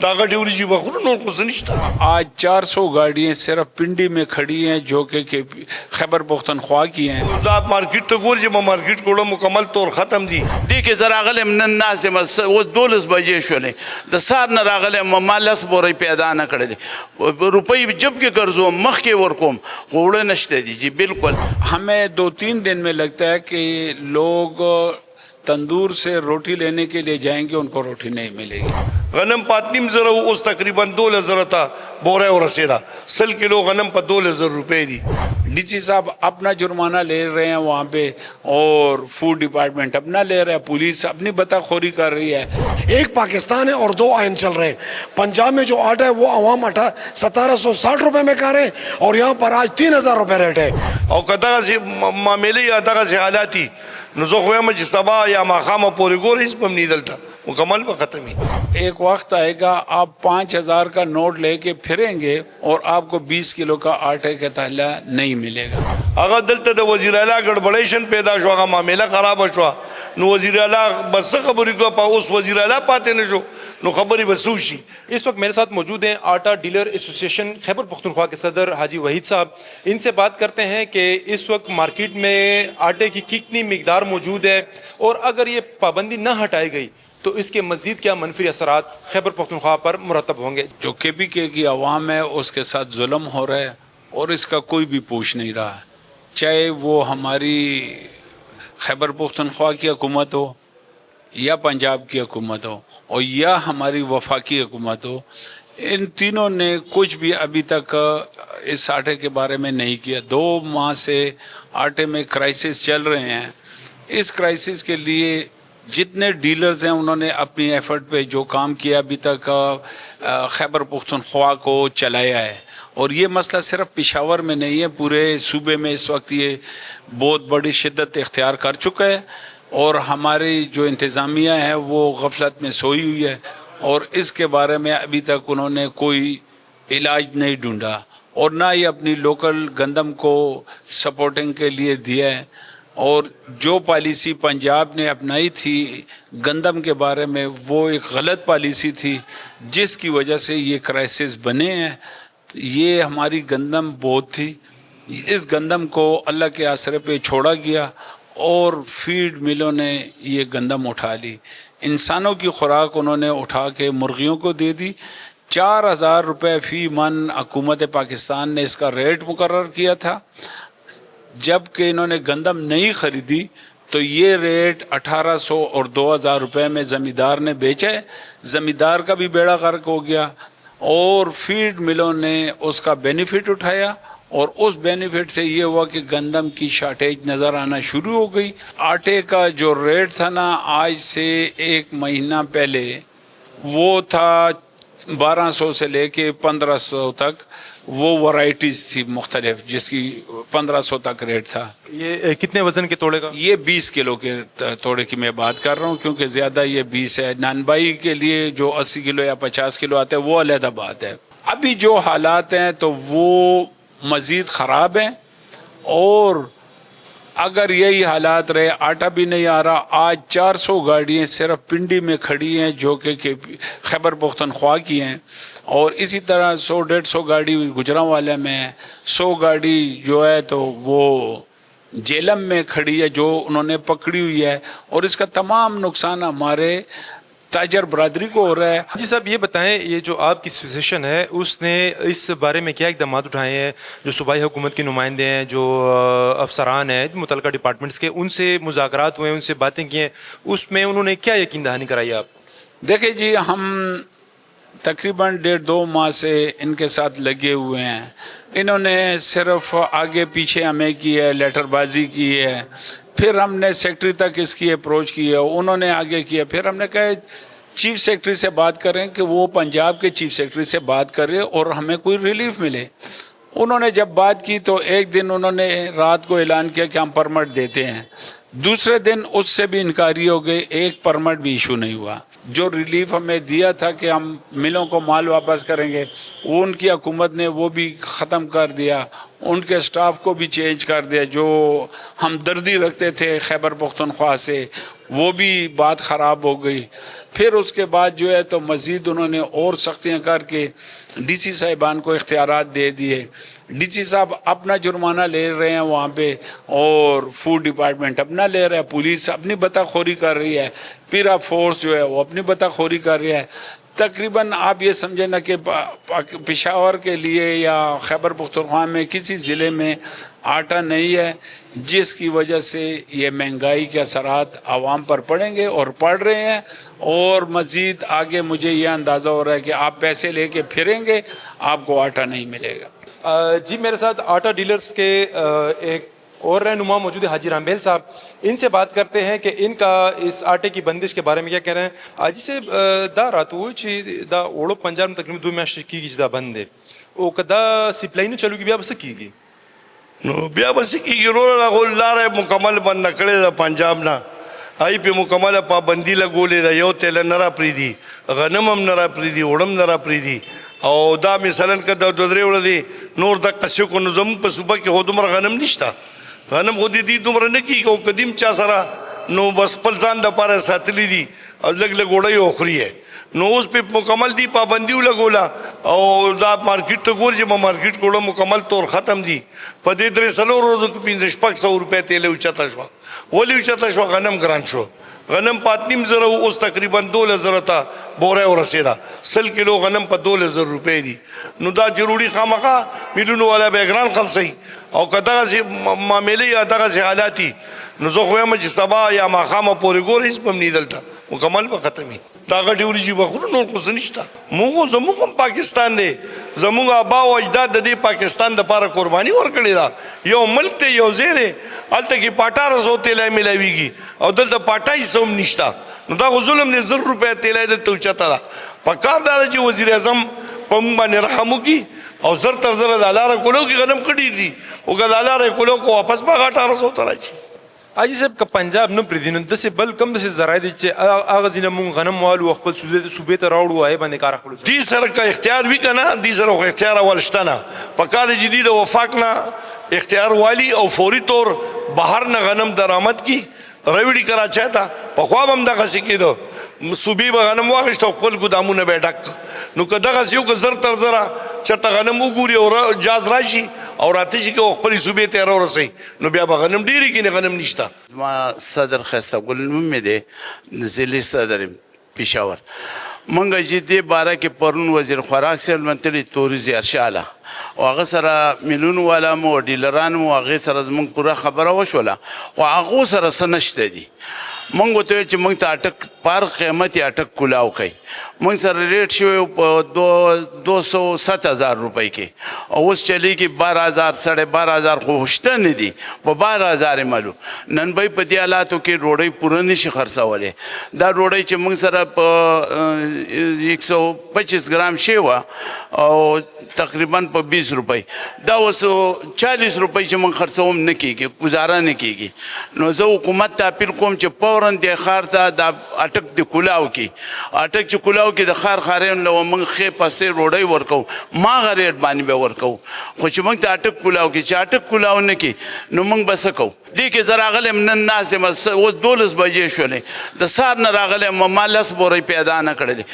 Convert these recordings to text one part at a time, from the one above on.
طاقت ڈیوری جی بخور اور کچھ نہیں تھا. آج 400 گاڑیاں صرف پنڈی میں کھڑی ہیں جو کہ خیبر پختونخوا کی ہیں. دا مارکیٹ تو گور جب مارکیٹ کوڑا مکمل طور ختم دی. دی کې زه راغلم نن ناست یم اوس 12 بجې شولې د سهار نه راغلم ما 10 بورې پیدا نه کړلې روپۍ جب کې ګرځوم مخکې ورکوم خو وړه نشته دي جی بالکل. ہمیں 2-3 دن میں لگتا ہے کہ لوگ تندور سے روٹی لینے کے لیے جائیں گے ان کو روٹی نہیں ملے گی. غنم پاتنیم ذرا اس تقریباً 2000 تھا بورے اور رسیدہ 100 کلو غنم پر 2000 روپے دی. ڈی سی صاحب اپنا جرمانہ لے رہے ہیں وہاں پہ اور فوڈ ڈپارٹمنٹ اپنا لے رہا ہے, پولیس اپنی بتا خوری کر رہی ہے. ایک پاکستان ہے اور 2 آئین چل رہے ہیں. پنجاب میں جو آٹا ہے وہ عوام آٹا 1760 روپے میں کھا رہے ہیں اور یہاں پر آج 3000 روپے ریٹ ہے. اور کداغ سے معاملے یا دغه سے حالاتی نزو خویم چې سبا یا ماخامه پورې ګورې هیڅ په نه دلته مکمل به ختمي. ایک وقت آئے گا آپ 5000 کا نوٹ لے کے پھریں گے اور آپ کو 20 کلو کا آٹے کا تھیلا نہیں ملے گا. هغه دلته د وزیر اعلی ګډوډیشن پیدا شو, هغه معامله خراب شو, نو وزیر اعلی بس خبرې کو په اوس وزیر اعلی پاتې نشو نو خبرې بسو شي. اس وقت میرے ساتھ موجود ہیں آٹا ڈیلر ایسوسیشن خیبر پختونخوا کے صدر حاجی وحید صاحب. ان سے بات کرتے ہیں کہ اس وقت مارکیٹ میں آٹے کی کتنی مقدار موجود ہے اور اگر یہ پابندی نہ ہٹائی گئی تو اس کے مزید کیا منفی اثرات خیبر پختونخوا پر مرتب ہوں گے. جو کے پی کے کی عوام ہے اس کے ساتھ ظلم ہو رہا ہے اور اس کا کوئی بھی پوچھ نہیں رہا, چاہے وہ ہماری خیبر پختونخوا کی حکومت ہو یا پنجاب کی حکومت ہو اور یا ہماری وفاقی حکومت ہو. ان تینوں نے کچھ بھی ابھی تک اس آٹے کے بارے میں نہیں کیا. 2 ماہ سے آٹے میں کرائسس چل رہے ہیں. اس کرائسس کے لیے جتنے ڈیلرز ہیں انہوں نے اپنی ایفرٹ پہ جو کام کیا ابھی تک خیبر پختونخوا کو چلایا ہے. اور یہ مسئلہ صرف پشاور میں نہیں ہے, پورے صوبے میں اس وقت یہ بہت بڑی شدت اختیار کر چکا ہے اور ہماری جو انتظامیہ ہے وہ غفلت میں سوئی ہوئی ہے اور اس کے بارے میں ابھی تک انہوں نے کوئی علاج نہیں ڈھونڈا اور نہ ہی اپنی لوکل گندم کو سپورٹنگ کے لیے دیا ہے. اور جو پالیسی پنجاب نے اپنائی تھی گندم کے بارے میں وہ ایک غلط پالیسی تھی جس کی وجہ سے یہ کرائسس بنے ہیں. یہ ہماری گندم بہت تھی, اس گندم کو اللہ کے آسرے پہ چھوڑا گیا اور فیڈ ملوں نے یہ گندم اٹھا لی. انسانوں کی خوراک انہوں نے اٹھا کے مرغیوں کو دے دی. 4000 روپے فی من حکومت پاکستان نے اس کا ریٹ مقرر کیا تھا. جب کہ انہوں نے گندم نہیں خریدی تو یہ ریٹ 1800 اور 2000 روپے میں زمیندار نے بیچا ہے. زمیندار کا بھی بیڑا غرق ہو گیا اور فیڈ ملوں نے اس کا بینیفٹ اٹھایا اور اس بینیفٹ سے یہ ہوا کہ گندم کی شارٹیج نظر آنا شروع ہو گئی. آٹے کا جو ریٹ تھا نا آج سے 1 مہینہ پہلے وہ تھا 1200 سے لے کے 1500 تک, وہ ورائٹیز تھی مختلف جس کی 1500 تک ریٹ تھا. یہ کتنے وزن کے توڑے کا؟ یہ 20 کلو کے توڑے کی میں بات کر رہا ہوں کیونکہ زیادہ یہ 20 ہے. نانبائی کے لیے جو 80 کلو یا 50 کلو آتے ہیں وہ علیحدہ بات ہے. ابھی جو حالات ہیں تو وہ مزید خراب ہیں اور اگر یہی حالات رہے آٹا بھی نہیں آ رہا. آج 400 گاڑیاں صرف پنڈی میں کھڑی ہیں جو کہ خیبر پختونخوا کی ہیں اور اسی طرح 100-150 گاڑی گجرانوالے میں ہے, 100 گاڑی جو ہے تو وہ جیلم میں کھڑی ہے جو انہوں نے پکڑی ہوئی ہے اور اس کا تمام نقصان ہمارے تاجر برادری کو ہو رہا ہے. جی صاحب یہ بتائیں, یہ جو آپ کی ایسوسیشن ہے اس نے اس بارے میں کیا اقدامات اٹھائے ہیں؟ جو صوبائی حکومت کے نمائندے ہیں, جو افسران ہیں متعلقہ ڈپارٹمنٹس کے, ان سے مذاکرات ہوئے, ان سے باتیں کی ہیں, اس میں انہوں نے کیا یقین دہانی کرائی آپ؟ دیکھیں جی, ہم تقریباً 1.5-2 ماہ سے ان کے ساتھ لگے ہوئے ہیں. انہوں نے صرف آگے پیچھے ہمیں کی ہے, لیٹر بازی کی ہے, پھر ہم نے سیکٹری تک اس کی اپروچ کی ہے, انہوں نے آگے کیا, پھر ہم نے کہا چیف سیکٹری سے بات کریں کہ وہ پنجاب کے چیف سیکٹری سے بات کرے اور ہمیں کوئی ریلیف ملے. انہوں نے جب بات کی تو ایک دن انہوں نے رات کو اعلان کیا کہ ہم پرمٹ دیتے ہیں, دوسرے دن اس سے بھی انکاری ہو گئی, ایک پرمٹ بھی ایشو نہیں ہوا. جو ریلیف ہمیں دیا تھا کہ ہم ملوں کو مال واپس کریں گے وہ ان کی حکومت نے وہ بھی ختم کر دیا ان کے سٹاف کو بھی چینج کر دیا. جو ہمدردی رکھتے تھے خیبر پختونخوا سے وہ بھی بات خراب ہو گئی. پھر اس کے بعد جو ہے تو مزید انہوں نے اور سختیاں کر کے ڈی سی صاحبان کو اختیارات دے دیے. ڈی سی صاحب اپنا جرمانہ لے رہے ہیں وہاں پہ اور فوڈ ڈپارٹمنٹ اپنا لے رہا ہے, پولیس اپنی بتا خوری کر رہی ہے, پیرا فورس جو ہے وہ اپنی بتا خوری کر رہی ہے. تقریباً آپ یہ سمجھیں نا کہ پشاور کے لیے یا خیبر پختونخوا میں کسی ضلع میں آٹا نہیں ہے, جس کی وجہ سے یہ مہنگائی کے اثرات عوام پر پڑیں گے اور پڑ رہے ہیں. اور مزید آگے مجھے یہ اندازہ ہو رہا ہے کہ آپ پیسے لے کے پھریں گے آپ کو آٹا نہیں ملے گا. جی میرے ساتھ آٹا ڈیلرز کے ایک اور رہنما موجود ہے حاجی رامبیل صاحب. ان سے بات کرتے ہیں کہ ان کا اس آٹے کی بندش کے بارے میں کیا کہہ رہے ہیں. حاجی صاحب دا راتو دا اوڑو پنجاب میں تقریباً 2 میاشتې کېږي چې دا بند دی او که دا سپلای نه چلوږي بیا به څه کېږي؟ نو بیا به څه کېږي وروره هغو لاره مکمل بنده کړې ده پنجاب نه, ای پې مکمله پابندي لګولې ده. یو تیله نه را پرېږدي, غنم هم نه را پرېږدي, اوړه هم نه را پرېږدي. او دا مثلا که دا 2-3 ورځې نور دقه څه کو نو زموږ په صوبه کې خو دومره غنم نشته. غنم خو دې دومره نه کېږي او قدیم چا سره نو بس خپل ځان دپاره ساتلی دي او لږ لږ وړی او خوري یې. نو اوس پې مکمل دی پابندي ولګوله او دا مارکیټ ته ګوري چې مارکیټ کوړه مکمل طور ختم دي. په دې 3-4 ورځو کې 500-600 روپۍ تیل اوچته شوه. ولې اوچته شوه؟ غنم ګران شو. غنم 5.5 اوس تقریبا 12,000 ته بوره ورسېده. 100 کیلو غنم په 12,000 روپۍ دي. نو دا ضروري خامخا میلیونو والا به ګران خرڅوي او که دغسې معاملې یا دغسې حالات دي نو زه خو وایم چې سبا یا ماښامه پورې ګوره هېڅ به هم نه دلته مکمل به ختمي. دا غټې وریجې به خورو نور خو څه نشته. زموږ هم پاکستان دی, زموږ آبا او اجداد د دې پاکستان دپاره قرباني ورکړې ده. یو ملک دی, یو ځای دی, هلته کې په 1800 تیلی میلاویږي او دلته په 2800 هم نشته. نو دا خو ظلم دی. 1000 روپۍ تیلی دلته اوچته ده. پکار دا ده چې وزیر اعظم په موږ باندې رحم وکړي او زر تر زره د لاره کولو کې غنم کړي دي او که دا لاره کولو کو واپس به 1800 ته راشي. حاجی صاحب که پنجاب نه پرېږدي نو داسې بل کم داسې ذرایع دي چې هغه ځینې مونږ غنم والو خپل صوبې ته راوړو هغې باندې کار خپلو دې سره که اختیار وي که نه, دې سره خو اختیار اول شته نه. پکار دی چې دې د وفاق نه اختیار والي او فوري طور بهر نه غنم درآمد کړي راوړي کراچۍ ته. پخوا به هم دغسې کېده, صوبې به غنم واخېست او خپل ګودامونه به یې ډک. نو که دغسې یو که زر تر زره چېرته غنم وګوري او جاز راشي او راته شي که او خپلې صوبې ته یې راورسوي نو بیا به غنم ډېرې کېنې غنم نشته. زما صدر ښایسته ګل نوم مې دی, ضلعي صدر یم پېښور. موږ چې دې باره کې پرون وزیر خوراک صاحب منتلي توري زیارشاله او هغه سره میلیونو والا مو ډیلران مو هغې سره زموږ پوره خبره وشوله خو هغو سره څه نشته دي. موږ ورته ویل چې موږ ته اټک پر قیمت یې اټک کلاو کوي. موږ سره ریټ شوی په 207,000 روپۍ کې او اوس چلیږي 12,000 12,000 خو شته نه دي, په 12,000 یې مالو. نن به په دې حالاتو کې ډوډۍ پوره نشي خرڅولی. دا ډوډۍ چې موږ سره په 125 ګرام شوې وه او تقریبا په 20 روپۍ, دا اوس 40 روپۍ چې موږ خرڅوم نه کېږي, گزاره نه کېږي. نو زه حکومت ته اپیل کوم چې فوراً دې ښار ته دا اټک د کلاو کړي. اټک چې کلاو کې د ښار ښاریانو له موږ ښې پستې ډوډۍ ورکوو, ماغه ریټ باندې به ورکوو. خو چې موږ ته اټک کلاو کړي, چې اټک کلاو نه کړي نو موږ به څه کوو؟ دې کې زه راغلی یم نن ناست یم, اوس 12 بجې شولې, د سهار نه راغلی یم, ما 10 بورۍ پیدا نه کړلې.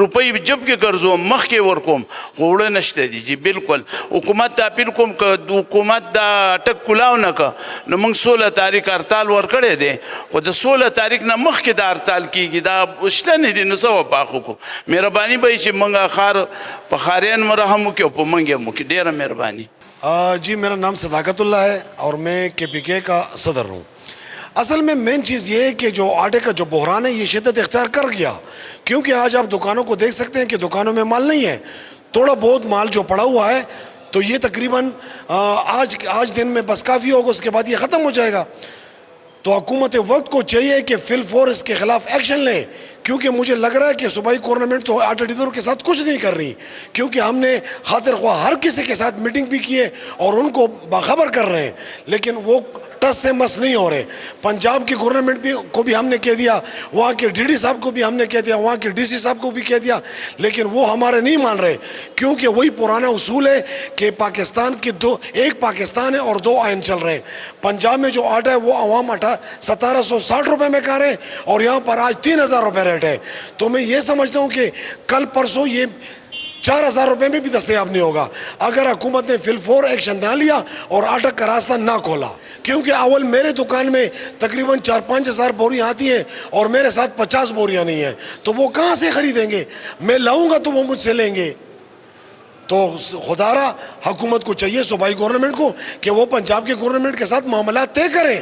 روپۍ جب کې ګرځوم, مخکې ورکوم, خو وړه نشته دي. جی بالکل حکومت ته اپیل کوم که حکومت دا اټک کلاو نه که نو موږ 16 تاریخ هړتال ورکړی دی, خو د 16 تاریخ نه مخکې دا هړتال کېږي, دا شته نه دي. نو څه به پاخ وکړو؟ مهرباني به وي چې موږ ښار په ښاریان م رحم وکړي او په موږ یې وکړي. ډېره مهرباني. جی میرا نام صداقت اللہ ہے اور میں KPK کا صدر ہوں. اصل میں مین چیز یہ ہے کہ جو آٹے کا جو بحران ہے یہ شدت اختیار کر گیا, کیونکہ آج آپ دکانوں کو دیکھ سکتے ہیں کہ دکانوں میں مال نہیں ہے. تھوڑا بہت مال جو پڑا ہوا ہے تو یہ تقریباً آج دن میں بس کافی ہوگا, اس کے بعد یہ ختم ہو جائے گا. تو حکومت وقت کو چاہیے کہ فی الفور اس کے خلاف ایکشن لیں, کیونکہ مجھے لگ رہا ہے کہ صوبائی گورنمنٹ تو آٹا ڈیلروں کے ساتھ کچھ نہیں کر رہی, کیونکہ ہم نے خاطر خواہ ہر کسی کے ساتھ میٹنگ بھی کی ہے اور ان کو باخبر کر رہے ہیں, لیکن وہ ٹس سے مس نہیں ہو رہے. پنجاب کی گورنمنٹ بھی کو بھی ہم نے کہہ دیا, وہاں کے ڈی ڈی صاحب کو بھی ہم نے کہہ دیا, وہاں کے ڈی سی صاحب کو بھی کہہ دیا, لیکن وہ ہمارے نہیں مان رہے, کیونکہ وہی پرانا اصول ہے کہ پاکستان کی ایک پاکستان ہے اور دو آئین چل رہے ہیں. پنجاب میں جو آٹا ہے وہ عوام 1760 روپے میں کھا رہے ہیں اور یہاں پر آج 3000 روپے ریٹ ہے. تو میں یہ سمجھتا ہوں کہ کل پرسوں یہ 4000 روپے میں بھی دستیاب نہیں ہوگا اگر حکومت نے فل ایکشن نہ لیا اور آٹا کا راستہ نہ کھولا. کیونکہ اول میرے دکان میں تقریباً 4-5 ہزار بوریاں آتی ہیں اور میرے ساتھ 50 بوریاں نہیں ہیں, تو وہ کہاں سے خریدیں گے؟ میں لاؤں گا تو وہ مجھ سے لیں گے. تو خدا را حکومت کو چاہیے, صوبائی گورنمنٹ کو, کہ وہ پنجاب کے گورنمنٹ کے ساتھ معاملات طے کریں,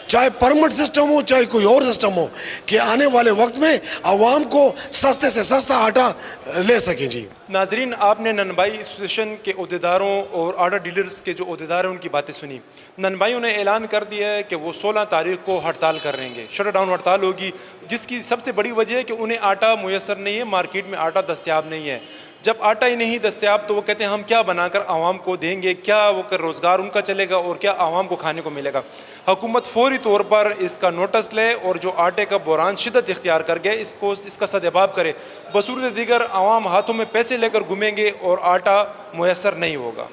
چاہے پرمٹ سسٹم ہو چاہے کوئی اور سسٹم ہو, کہ آنے والے وقت میں عوام کو سستے سے سستا آٹا لے سکیں. جی ناظرین, آپ نے ننبائی ایسوسیشن کے عہدیداروں اور آٹا ڈیلرز کے جو عہدیدار ہیں ان کی باتیں سنی. ننبائیوں نے اعلان کر دیا ہے کہ وہ 16 تاریخ کو ہڑتال کر رہیں گے, شٹ ڈاؤن ہڑتال ہوگی, جس کی سب سے بڑی وجہ ہے کہ انہیں آٹا میسر نہیں ہے, مارکیٹ میں آٹا دستیاب نہیں ہے. جب آٹا ہی نہیں دستیاب تو وہ کہتے ہیں ہم کیا بنا کر عوام کو دیں گے, کیا وہ کر روزگار ان کا چلے گا اور کیا عوام کو کھانے کو ملے گا. حکومت فوری طور پر اس کا نوٹس لے اور جو آٹے کا بحران شدت اختیار کر گئے اس کا سدباب کرے. بصورت دیگر عوام ہاتھوں میں پیسے لے کر گھومیں گے اور آٹا میسر نہیں ہوگا.